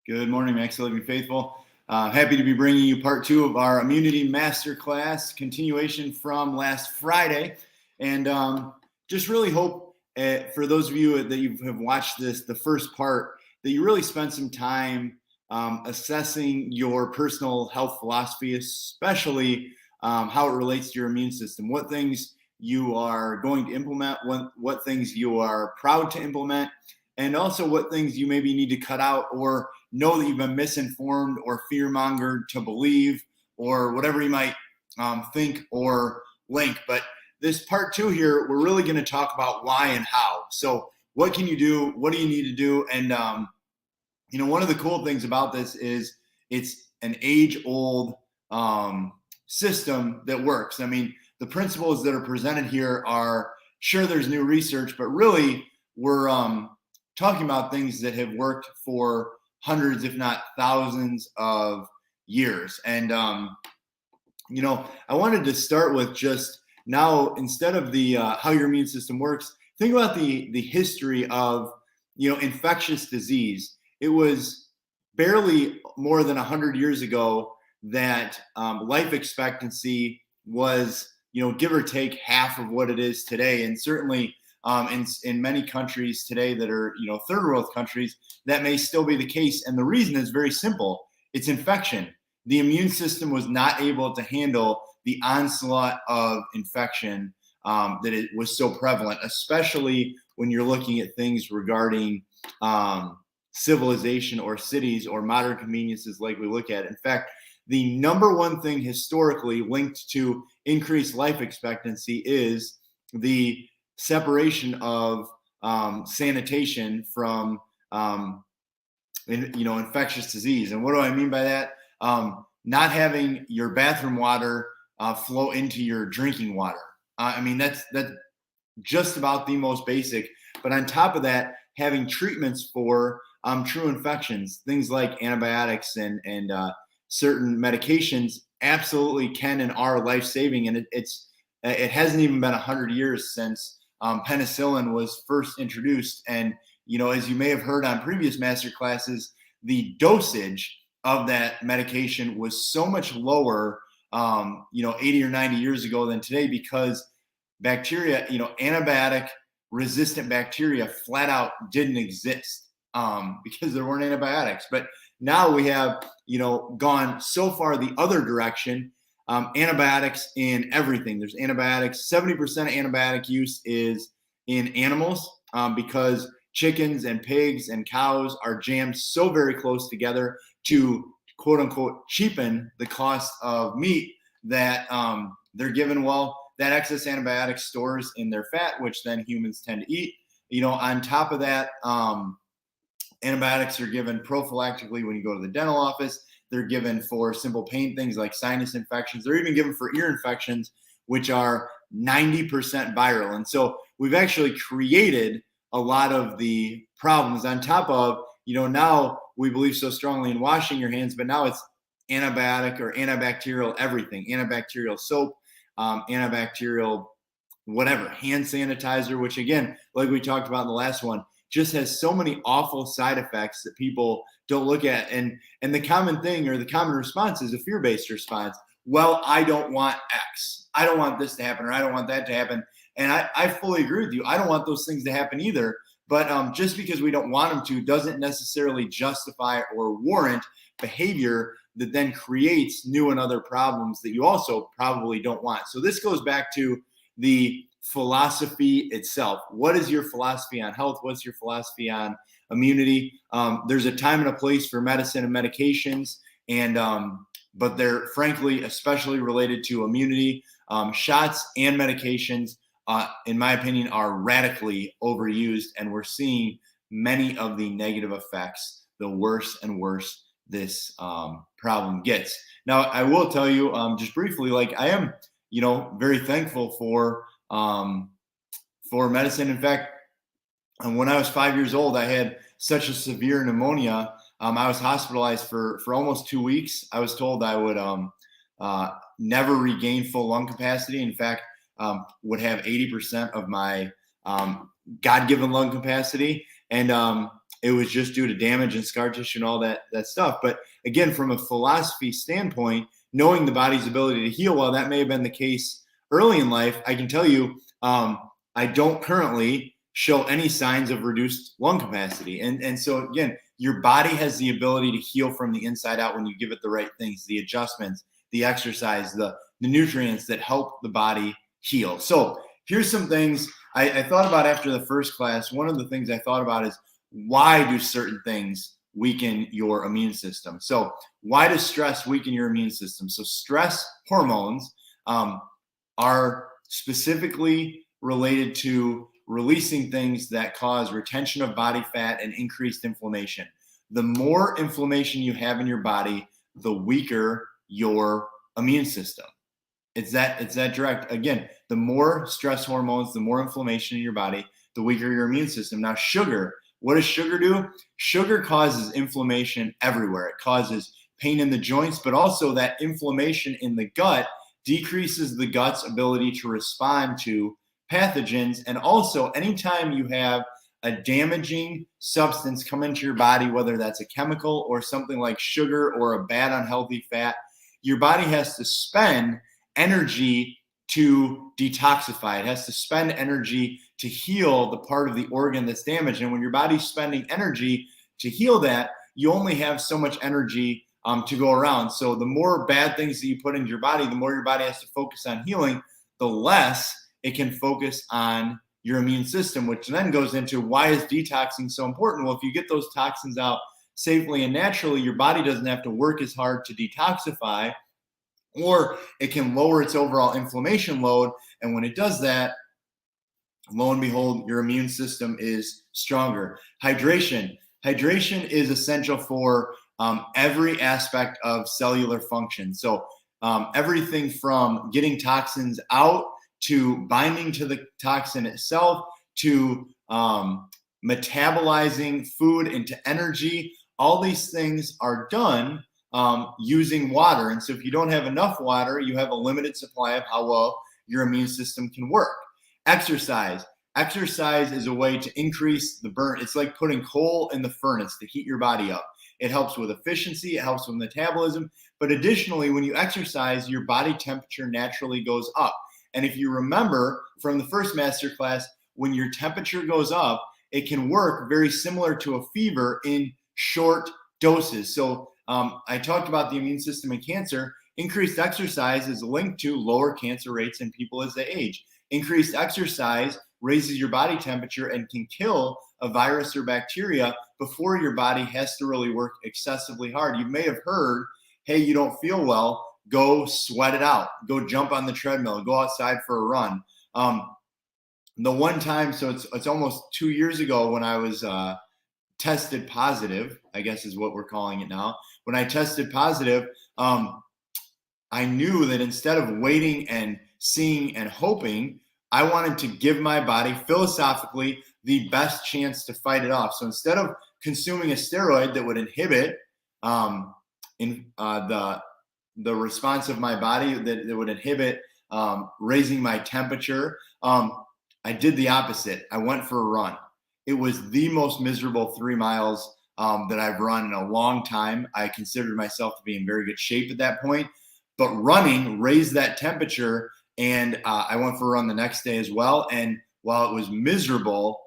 Good morning, Max Living Faithful. Happy to be bringing you part 2 of our Immunity Masterclass, continuation from last Friday. And just really hope for those of you that you have watched the first part, that you really spent some time assessing your personal health philosophy, especially how it relates to your immune system, what things you are going to implement, what things you are proud to implement, and also what things you maybe need to cut out or know that you've been misinformed or fear-mongered to believe, or whatever you might think or link. But this part 2 here, we're really going to talk about why and how. So what can you do? What do you need to do? And, one of the cool things about this is it's an age-old system that works. I mean, the principles that are presented here are, sure, there's new research, but really we're talking about things that have worked for hundreds, if not thousands of years. And, I wanted to start with just now, instead of the how your immune system works, think about the history of, infectious disease. It was barely more than 100 years ago that life expectancy was, give or take half of what it is today. And certainly in many countries today that are, third world countries, that may still be the case. And the reason is very simple. It's infection. The immune system was not able to handle the onslaught of infection that it was so prevalent, especially when you're looking at things regarding civilization or cities or modern conveniences like we look at. In fact, the number one thing historically linked to increased life expectancy is the separation of sanitation from infectious disease. And what do I mean by that? Not having your bathroom water flow into your drinking water. That's just about the most basic. But on top of that, having treatments for true infections, things like antibiotics and certain medications absolutely can and are life-saving. And it hasn't even been 100 years since penicillin was first introduced. And, as you may have heard on previous master classes, the dosage of that medication was so much lower, 80 or 90 years ago than today, because bacteria, antibiotic resistant bacteria flat out didn't exist because there weren't antibiotics. But now we have, gone so far the other direction. Antibiotics in everything. There's antibiotics. 70% of antibiotic use is in animals because chickens and pigs and cows are jammed so very close together to quote unquote cheapen the cost of meat that they're given, that excess antibiotic stores in their fat, which then humans tend to eat. On top of that, antibiotics are given prophylactically when you go to the dental office. They're given for simple pain things like sinus infections. They're even given for ear infections, which are 90% viral. And so we've actually created a lot of the problems on top of, now we believe so strongly in washing your hands, but now it's antibiotic or antibacterial everything, antibacterial soap, antibacterial whatever, hand sanitizer, which again, like we talked about in the last one, just has so many awful side effects that people don't look at. And the common thing or the common response is a fear-based response. Well, I don't want X. I don't want this to happen, or I don't want that to happen. And I fully agree with you. I don't want those things to happen either. But just because we don't want them to doesn't necessarily justify or warrant behavior that then creates new and other problems that you also probably don't want. So this goes back to the philosophy itself. What is your philosophy on health? What's your philosophy on immunity? There's a time and a place for medicine and medications, and but they're frankly especially related to immunity. Shots and medications, in my opinion, are radically overused, and we're seeing many of the negative effects the worse and worse this problem gets. Now, I will tell you just briefly, I am, very thankful for medicine. In fact, when I was 5 years old, I had such a severe pneumonia. I was hospitalized for almost 2 weeks. I was told I would never regain full lung capacity. In fact, would have 80% of my God-given lung capacity. And it was just due to damage and scar tissue and all that stuff. But again, from a philosophy standpoint, knowing the body's ability to heal, while that may have been the case early in life, I can tell you, I don't currently show any signs of reduced lung capacity. And so again, your body has the ability to heal from the inside out when you give it the right things, the adjustments, the exercise, the nutrients that help the body heal. So here's some things I thought about after the first class. One of the things I thought about is, why do certain things weaken your immune system? So why does stress weaken your immune system? So stress hormones are specifically related to releasing things that cause retention of body fat and increased inflammation. The more inflammation you have in your body, the weaker your immune system. It's that direct. Again, the more stress hormones, the more inflammation in your body, the weaker your immune system. Now, sugar, what does sugar do? Sugar causes inflammation everywhere. It causes pain in the joints, but also that inflammation in the gut decreases the gut's ability to respond to pathogens. And also, anytime you have a damaging substance come into your body, whether that's a chemical or something like sugar or a bad unhealthy fat, your body has to spend energy to detoxify. It has to spend energy to heal the part of the organ that's damaged. And when your body's spending energy to heal that, you only have so much energy to go around. So the more bad things that you put into your body, the more your body has to focus on healing, the less it can focus on your immune system, which then goes into, why is detoxing so important? Well, if you get those toxins out safely and naturally, your body doesn't have to work as hard to detoxify, or it can lower its overall inflammation load. And when it does that, lo and behold, your immune system is stronger. Hydration is essential for every aspect of cellular function. So everything from getting toxins out, to binding to the toxin itself, to metabolizing food into energy. All these things are done using water. And so if you don't have enough water, you have a limited supply of how well your immune system can work. Exercise is a way to increase the burn. It's like putting coal in the furnace to heat your body up. It helps with efficiency, it helps with metabolism, but additionally, when you exercise, your body temperature naturally goes up. And if you remember from the first masterclass, when your temperature goes up, it can work very similar to a fever in short doses. So I talked about the immune system and cancer. Increased exercise is linked to lower cancer rates in people as they age. Increased exercise raises your body temperature and can kill a virus or bacteria before your body has to really work excessively hard. You may have heard, hey, you don't feel well, go sweat it out, go jump on the treadmill, go outside for a run. The one time, so it's almost 2 years ago, when I was tested positive, I guess is what we're calling it now. When I tested positive, I knew that instead of waiting and seeing and hoping, I wanted to give my body philosophically the best chance to fight it off. So instead of consuming a steroid that would inhibit the response of my body, that would inhibit raising my temperature, I did the opposite. I went for a run. It was the most miserable 3 miles that I've run in a long time. I considered myself to be in very good shape at that point, but running raised that temperature, and I went for a run the next day as well. And while it was miserable,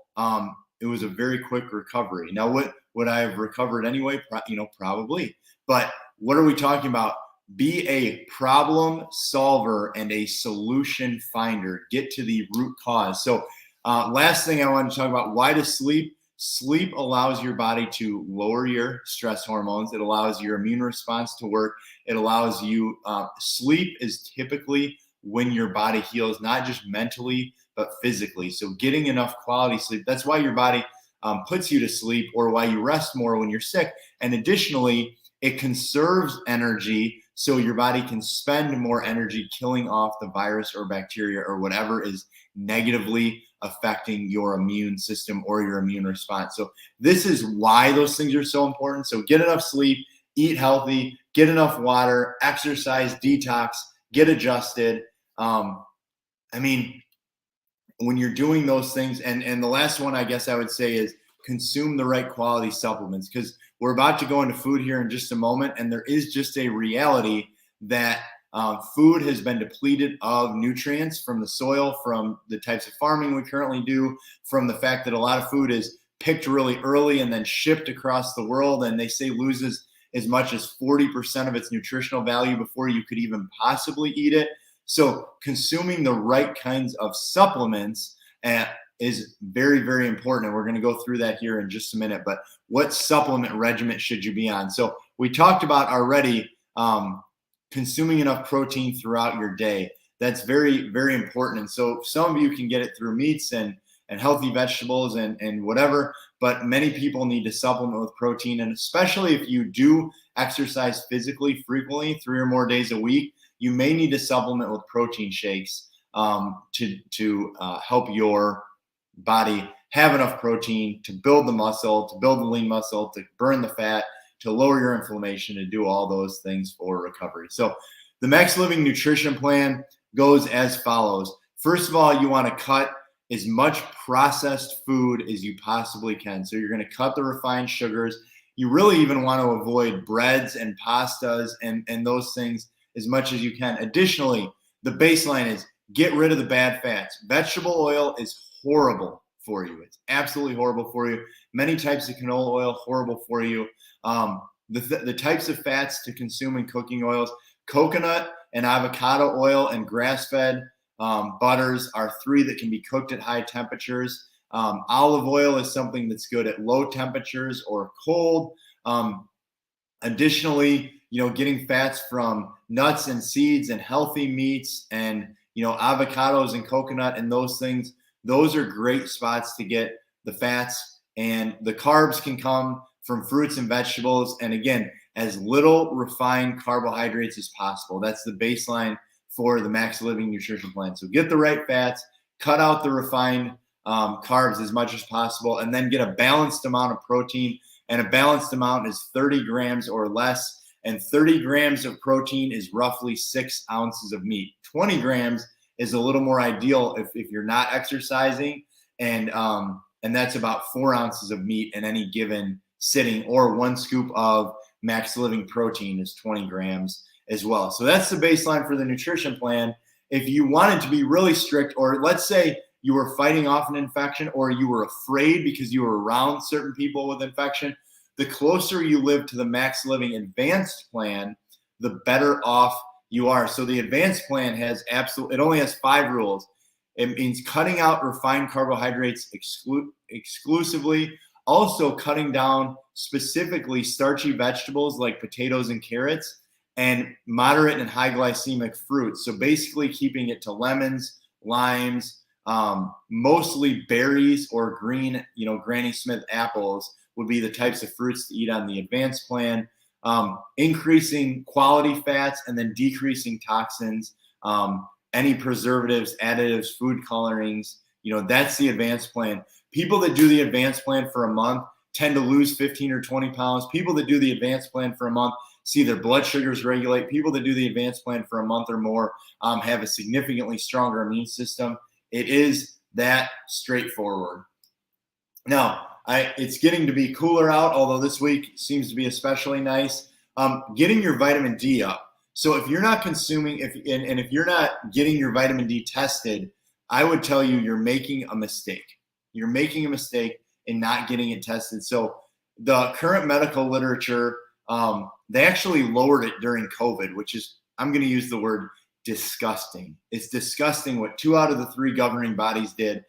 it was a very quick recovery. Now, would I have recovered anyway? Probably. But what are we talking about? Be a problem solver and a solution finder. Get to the root cause. So last thing I want to talk about, why does sleep? Sleep allows your body to lower your stress hormones. It allows your immune response to work. It allows you, sleep is typically when your body heals, not just mentally, but physically. So getting enough quality sleep, that's why your body puts you to sleep, or why you rest more when you're sick. And additionally, it conserves energy, so your body can spend more energy killing off the virus or bacteria or whatever is negatively affecting your immune system or your immune response. So this is why those things are so important. So get enough sleep, eat healthy, get enough water, exercise, detox, get adjusted. When you're doing those things, and the last one I guess I would say is consume the right quality supplements, because we're about to go into food here in just a moment. And there is just a reality that food has been depleted of nutrients from the soil, from the types of farming we currently do, from the fact that a lot of food is picked really early and then shipped across the world. And they say loses as much as 40% of its nutritional value before you could even possibly eat it. So consuming the right kinds of supplements is very, very important. And we're going to go through that here in just a minute. But what supplement regimen should you be on? So we talked about already consuming enough protein throughout your day. That's very, very important. And so some of you can get it through meats and healthy vegetables and whatever, but many people need to supplement with protein. And especially if you do exercise physically frequently, 3 or more days a week, you may need to supplement with protein shakes to help your body have enough protein to build the muscle, to build the lean muscle, to burn the fat, to lower your inflammation, to do all those things for recovery. So the Max Living Nutrition Plan goes as follows. First of all, you want to cut as much processed food as you possibly can. So you're going to cut the refined sugars. You really even want to avoid breads and pastas and those things as much as you can. Additionally, the baseline is get rid of the bad fats. Vegetable oil is horrible for you. It's absolutely horrible for you. Many types of canola oil, horrible for you. The types of fats to consume in cooking oils, coconut and avocado oil and grass-fed butters are 3 that can be cooked at high temperatures. Olive oil is something that's good at low temperatures or cold. Additionally, getting fats from nuts and seeds and healthy meats and, avocados and coconut and those things, those are great spots to get the fats. And the carbs can come from fruits and vegetables. And again, as little refined carbohydrates as possible. That's the baseline for the Max Living Nutrition Plan. So get the right fats, cut out the refined carbs as much as possible, and then get a balanced amount of protein. And a balanced amount is 30 grams or less. And 30 grams of protein is roughly 6 ounces of meat. 20 grams is a little more ideal if you're not exercising. And that's about 4 ounces of meat in any given sitting, or 1 scoop of Max Living protein is 20 grams as well. So that's the baseline for the nutrition plan. If you wanted to be really strict, or let's say you were fighting off an infection, or you were afraid because you were around certain people with infection, the closer you live to the Max Living Advanced Plan, the better off you are. So the Advanced Plan it only has 5 rules. It means cutting out refined carbohydrates exclusively, also cutting down specifically starchy vegetables like potatoes and carrots, and moderate and high glycemic fruits. So basically keeping it to lemons, limes, mostly berries or green, Granny Smith apples would be the types of fruits to eat on the Advanced Plan. Increasing quality fats and then decreasing toxins, any preservatives, additives, food colorings, that's the Advanced Plan. People that do the Advanced Plan for a month tend to lose 15 or 20 pounds. People that do the Advanced Plan for a month see their blood sugars regulate. People that do the Advanced Plan for a month or more have a significantly stronger immune system. It is that straightforward. Now, it's getting to be cooler out, although this week seems to be especially nice. Getting your vitamin D up. So if you're not consuming, if you're not getting your vitamin D tested, I would tell you you're making a mistake. You're making a mistake in not getting it tested. So the current medical literature, they actually lowered it during COVID, which is, I'm going to use the word disgusting. It's disgusting what 2 out of the 3 governing bodies did.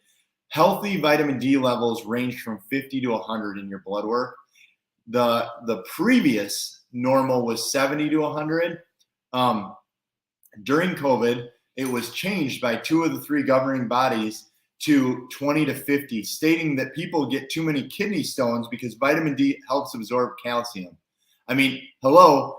Healthy vitamin D levels range from 50 to 100 in your blood work. The previous normal was 70 to 100. During COVID, it was changed by 2 of the 3 governing bodies to 20 to 50, stating that people get too many kidney stones because vitamin D helps absorb calcium. I mean, hello,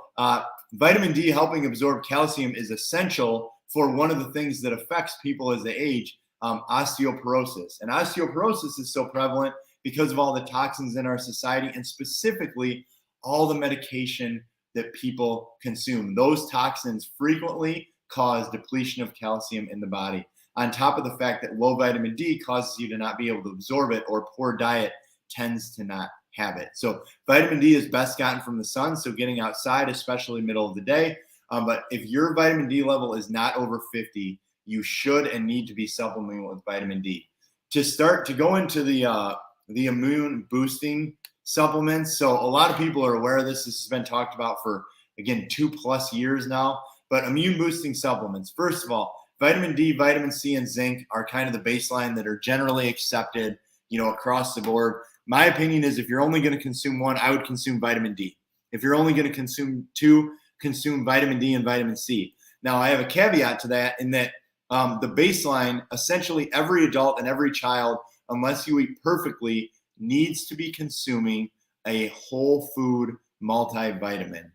vitamin D helping absorb calcium is essential for one of the things that affects people as they age, osteoporosis. And osteoporosis is so prevalent because of all the toxins in our society, and specifically all the medication that people consume. Those toxins frequently cause depletion of calcium in the body, on top of the fact that low vitamin D causes you to not be able to absorb it, or poor diet tends to not have it. So vitamin D is best gotten from the sun. So getting outside, especially middle of the day. But if your vitamin D level is not over 50, you should and need to be supplementing with vitamin D. To go into the immune boosting supplements. So a lot of people are aware of this. This has been talked about for, again, 2+ years now. But immune boosting supplements, first of all, vitamin D, vitamin C, and zinc are kind of the baseline that are generally accepted, across the board. My opinion is if you're only going to consume one, I would consume vitamin D. If you're only going to consume two, consume vitamin D and vitamin C. Now, I have a caveat to that in that the baseline, essentially every adult and every child, unless you eat perfectly, needs to be consuming a whole food multivitamin.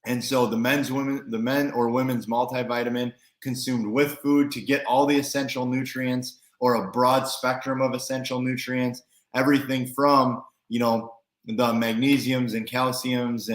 And so the men or women's multivitamin consumed with food to get all the essential nutrients or a broad spectrum of essential nutrients, everything from, the magnesiums and calciums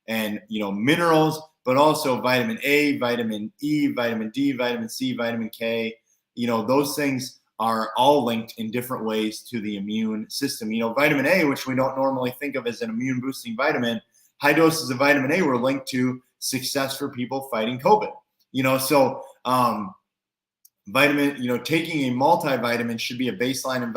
and minerals, but also vitamin A, vitamin E, vitamin D, vitamin C, vitamin K. Those things are all linked in different ways to the immune system. Vitamin A, which we don't normally think of as an immune boosting vitamin, high doses of vitamin A were linked to success for people fighting COVID. Taking a multivitamin should be a baseline, and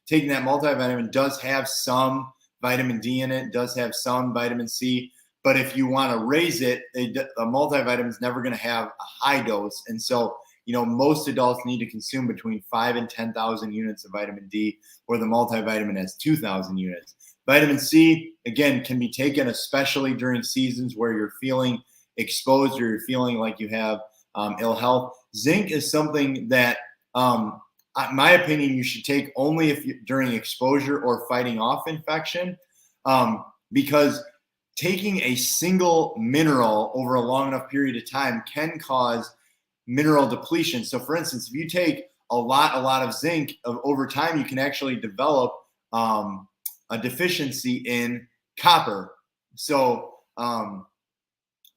taking that multivitamin does have some vitamin D in it, does have some vitamin C, but if you want to raise it, a multivitamin is never going to have a high dose. And so, most adults need to consume between 5,000 and 10,000 units of vitamin D, where the multivitamin has 2,000 units. Vitamin C, again, can be taken especially during seasons where you're feeling exposed or you're feeling like you have ill health. Zinc is something that, in my opinion, you should take only during exposure or fighting off infection, because taking a single mineral over a long enough period of time can cause mineral depletion. So, for instance, if you take a lot of zinc, over time, you can actually develop a deficiency in copper. So,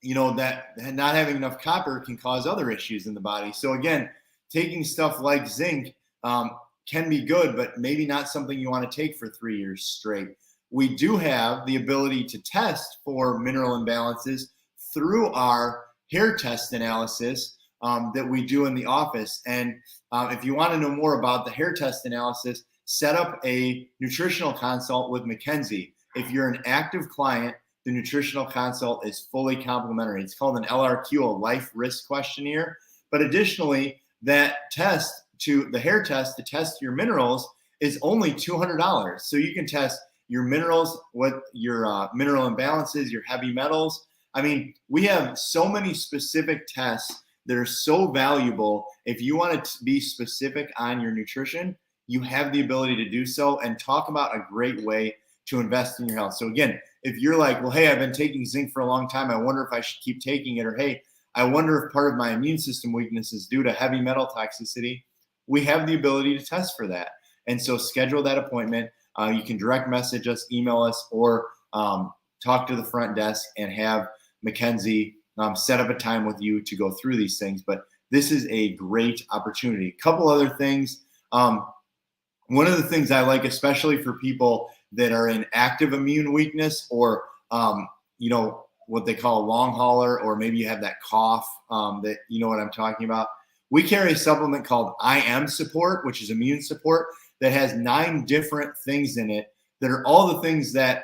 that not having enough copper can cause other issues in the body. So again, taking stuff like zinc can be good, but maybe not something you want to take for 3 years straight. We do have the ability to test for mineral imbalances through our hair test analysis that we do in the office. And if you want to know more about the hair test analysis, set up a nutritional consult with Mackenzie. If you're an active client, the nutritional consult is fully complimentary. It's called an LRQ, a life risk questionnaire. But additionally, that test, the hair test to test your minerals, is only $200. So you can test your minerals, what your mineral imbalances, your heavy metals. I mean, we have so many specific tests that are so valuable. If you want to be specific on your nutrition, you have the ability to do so, and talk about a great way to invest in your health. So again, if you're like, well, hey, I've been taking zinc for a long time, I wonder if I should keep taking it, or hey, I wonder if part of my immune system weakness is due to heavy metal toxicity, we have the ability to test for that. And so schedule that appointment. You can direct message us, email us, or talk to the front desk and have Mackenzie set up a time with you to go through these things. But this is a great opportunity. A couple other things. One of the things I like, especially for people that are in active immune weakness, or, what they call a long hauler, or maybe you have that cough, that you know what I'm talking about. We carry a supplement called IM Support, which is immune support, that has 9 different things in it that are all the things that,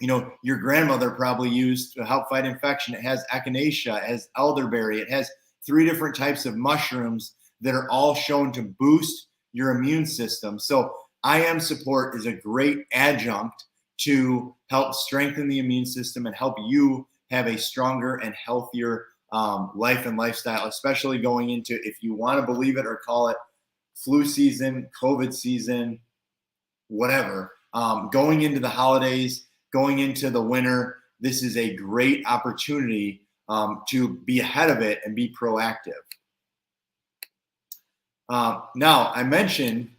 your grandmother probably used to help fight infection. It has echinacea, it has elderberry, it has 3 different types of mushrooms that are all shown to boost your immune system. So IM Support is a great adjunct to help strengthen the immune system and help you have a stronger and healthier life and lifestyle, especially going into, if you want to believe it or call it, flu season, COVID season, whatever, going into the holidays, going into the winter. This is a great opportunity to be ahead of it and be proactive. Now, I mentioned,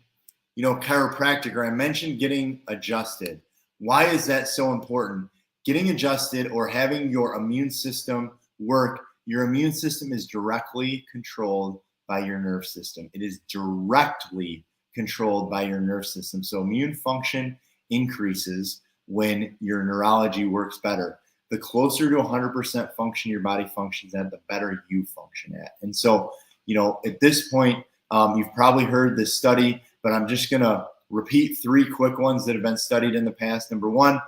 chiropractic, or I mentioned getting adjusted. Why is that so important? Getting adjusted, or having your immune system work. Your immune system is directly controlled by your nerve system. It is directly controlled by your nervous system. So immune function increases when your neurology works better. The closer to 100% function your body functions at, the better you function at. And so, at this point, you've probably heard this study, but I'm just going to repeat 3 quick ones that have been studied in the past. Number 1,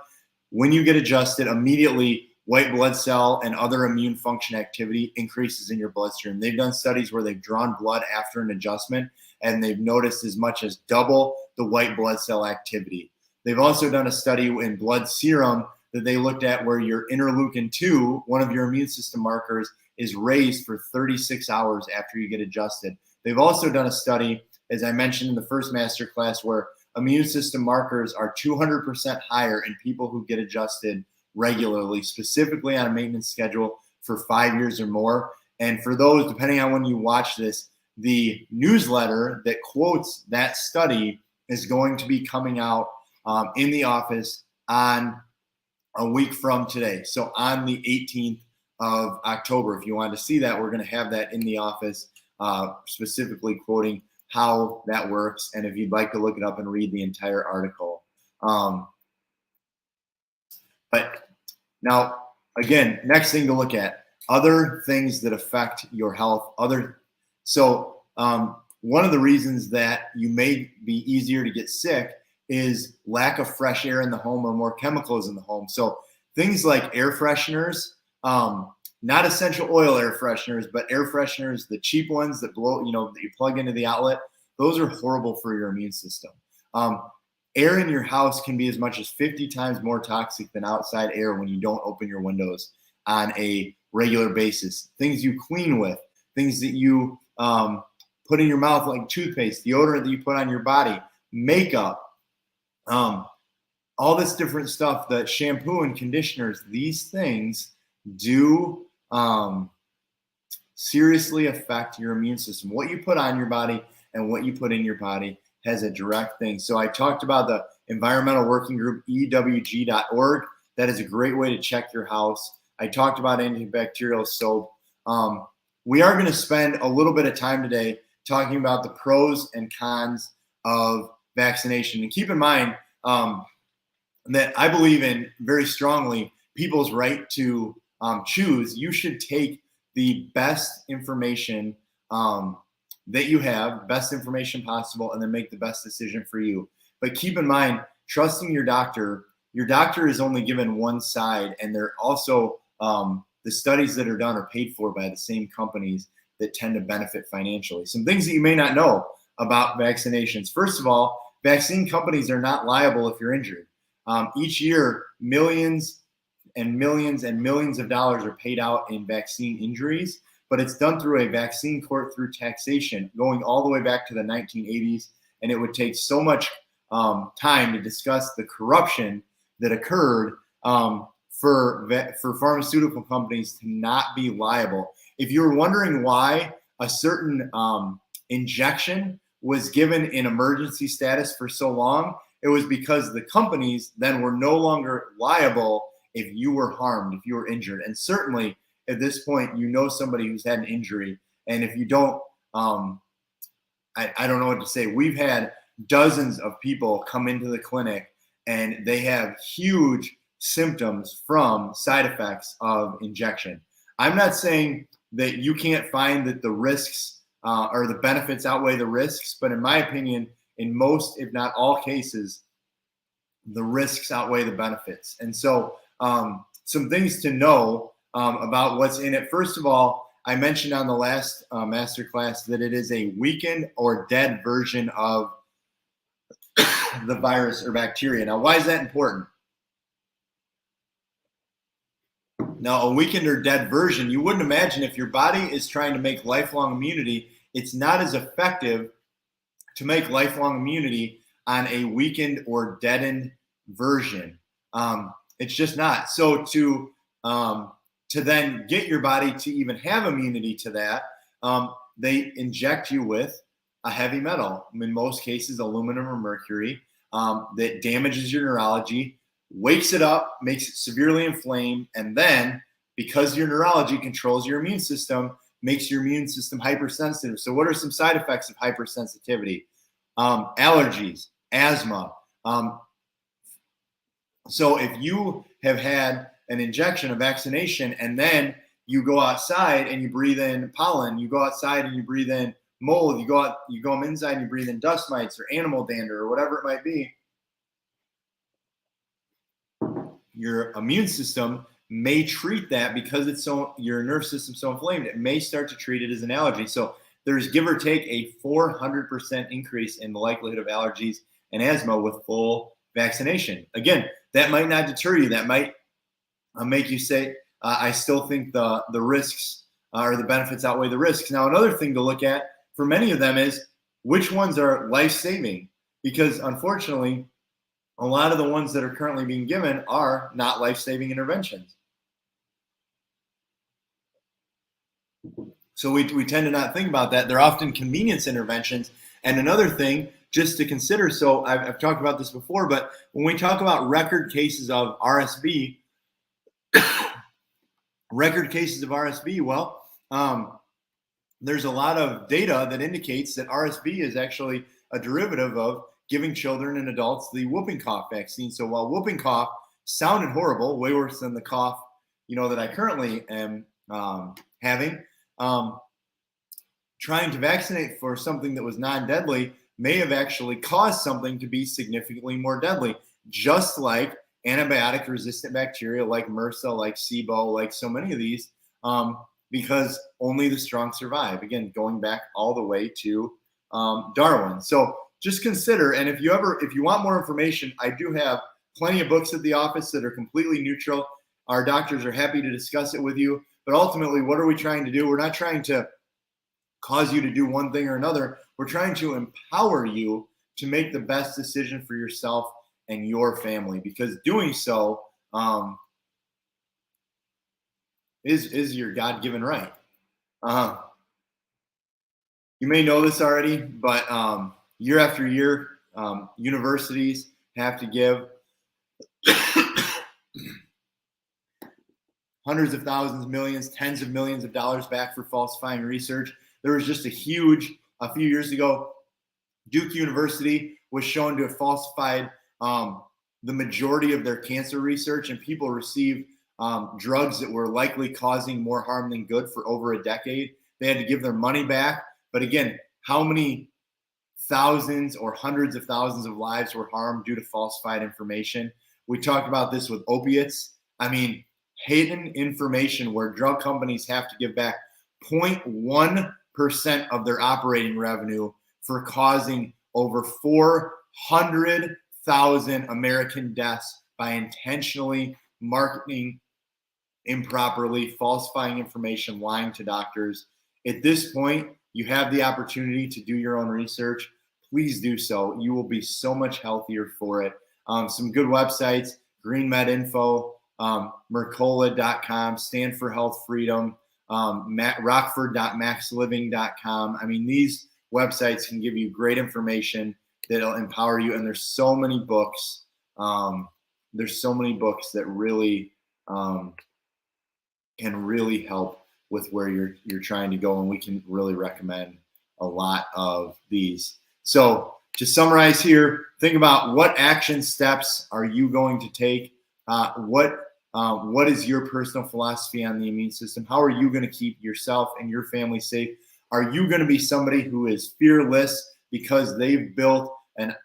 when you get adjusted, immediately white blood cell and other immune function activity increases in your bloodstream. They've done studies where they've drawn blood after an adjustment, and they've noticed as much as double the white blood cell activity. They've also done a study in blood serum that they looked at where your interleukin-2, one of your immune system markers, is raised for 36 hours after you get adjusted. They've also done a study, as I mentioned in the first masterclass, where immune system markers are 200% higher in people who get adjusted regularly, specifically on a maintenance schedule for 5 years or more. And for those, depending on when you watch this, the newsletter that quotes that study is going to be coming out in the office on a week from today. So on the 18th of October, if you wanted to see that, we're going to have that in the office, specifically quoting how that works. And if you'd like to look it up and read the entire article. But now, again, next thing to look at, other things that affect your health. So one of the reasons that you may be easier to get sick is lack of fresh air in the home or more chemicals in the home. So things like air fresheners, not essential oil air fresheners, but air fresheners, the cheap ones that blow, that you plug into the outlet, those are horrible for your immune system. Air in your house can be as much as 50 times more toxic than outside air when you don't open your windows on a regular basis. Things you clean with, things that you put in your mouth like toothpaste, deodorant that you put on your body, makeup, all this different stuff, the shampoo and conditioners, these things do seriously affect your immune system. What you put on your body and what you put in your body has a direct thing. So I talked about the environmental working group, ewg.org. That is a great way to check your house. I talked about antibacterial soap. We are going to spend a little bit of time today talking about the pros and cons of vaccination. And keep in mind that I believe in very strongly people's right to choose. You should take the best information that you have, best information possible, and then make the best decision for you. But keep in mind, trusting your doctor is only given one side, and they're also the studies that are done are paid for by the same companies that tend to benefit financially. Some things that you may not know about vaccinations. First of all, vaccine companies are not liable if you're injured. Each year, millions and millions and millions of dollars are paid out in vaccine injuries, but it's done through a vaccine court through taxation, going all the way back to the 1980s. And it would take so much time to discuss the corruption that occurred for pharmaceutical companies to not be liable. If you're wondering why a certain injection was given in emergency status for so long, it was because the companies then were no longer liable if you were harmed, if you were injured. And certainly at this point, somebody who's had an injury. And if you don't, I don't know what to say. We've had dozens of people come into the clinic and they have huge symptoms from side effects of injection. I'm not saying that you can't find that the risks or the benefits outweigh the risks, but in my opinion, in most, if not all cases, the risks outweigh the benefits. And so some things to know about what's in it. First of all, I mentioned on the last masterclass that it is a weakened or dead version of the virus or bacteria. Now, why is that important? Now, a weakened or dead version, you wouldn't imagine if your body is trying to make lifelong immunity, it's not as effective to make lifelong immunity on a weakened or deadened version. It's just not. So to then get your body to even have immunity to that, they inject you with a heavy metal, in most cases aluminum or mercury, that damages your neurology, wakes it up, makes it severely inflamed, and then because your neurology controls your immune system, makes your immune system hypersensitive. So what are some side effects of hypersensitivity? allergies, asthma. So if you have had an injection, a vaccination, and then you go outside and you breathe in pollen, you go outside and you breathe in mold, you go inside and you breathe in dust mites or animal dander or whatever it might be, your immune system may treat that because it's your nerve system's so inflamed, it may start to treat it as an allergy. So there's give or take a 400% increase in the likelihood of allergies and asthma with full vaccination. Again, that might not deter you. That might make you say, I still think the risks or the benefits outweigh the risks. Now, another thing to look at for many of them is which ones are life-saving, because unfortunately, a lot of the ones that are currently being given are not life-saving interventions. So we tend to not think about that. They're often convenience interventions. And another thing just to consider, so I've talked about this before, but when we talk about record cases of RSV, well, there's a lot of data that indicates that RSV is actually a derivative of giving children and adults the whooping cough vaccine. So while whooping cough sounded horrible, way worse than the cough, that I currently am having, trying to vaccinate for something that was non-deadly may have actually caused something to be significantly more deadly, just like antibiotic-resistant bacteria like MRSA, like SIBO, like so many of these, because only the strong survive. Again, going back all the way to Darwin. So just consider, and if you want more information, I do have plenty of books at the office that are completely neutral. Our doctors are happy to discuss it with you. But ultimately, what are we trying to do? We're not trying to cause you to do one thing or another. We're trying to empower you to make the best decision for yourself and your family, because doing so is your God-given right. You may know this already, but year after year, universities have to give hundreds of thousands, millions, tens of millions of dollars back for falsifying research. There was just a few years ago, Duke University was shown to have falsified the majority of their cancer research, and people received drugs that were likely causing more harm than good for over a decade. They had to give their money back. But again, how many thousands or hundreds of thousands of lives were harmed due to falsified information? We talked about this with opiates. I mean, hidden information where drug companies have to give back 0.1% of their operating revenue for causing over 400,000 American deaths by intentionally marketing improperly, falsifying information, lying to doctors. At this point, you have the opportunity to do your own research. Please do so. You will be so much healthier for it. Some good websites, Green Med Info, Mercola.com, Stand for Health Freedom, Rockford.maxliving.com. I mean, these websites can give you great information that'll empower you. And there's so many books. There's so many books that really can really help with where you're trying to go. And we can really recommend a lot of these. So to summarize here, think about what action steps are you going to take? What is your personal philosophy on the immune system? How are you going to keep yourself and your family safe? Are you going to be somebody who is fearless because they've built an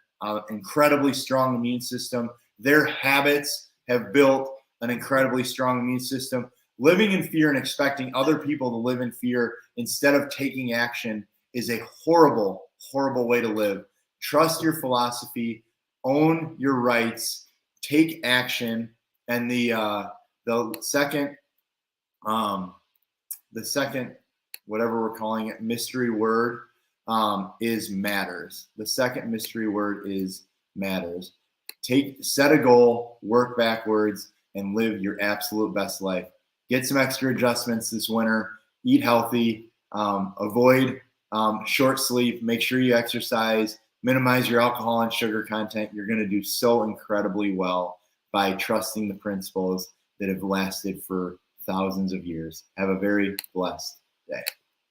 incredibly strong immune system? Their habits have built an incredibly strong immune system. Living in fear and expecting other people to live in fear instead of taking action is a horrible, horrible way to live. Trust your philosophy, own your rights, take action, and the second, whatever we're calling it, mystery word is matters. The second mystery word is matters. Set a goal, work backwards, and live your absolute best life. Get some extra adjustments this winter. Eat healthy. Avoid short sleep. Make sure you exercise. Minimize your alcohol and sugar content. You're going to do so incredibly well by trusting the principles that have lasted for thousands of years. Have a very blessed day.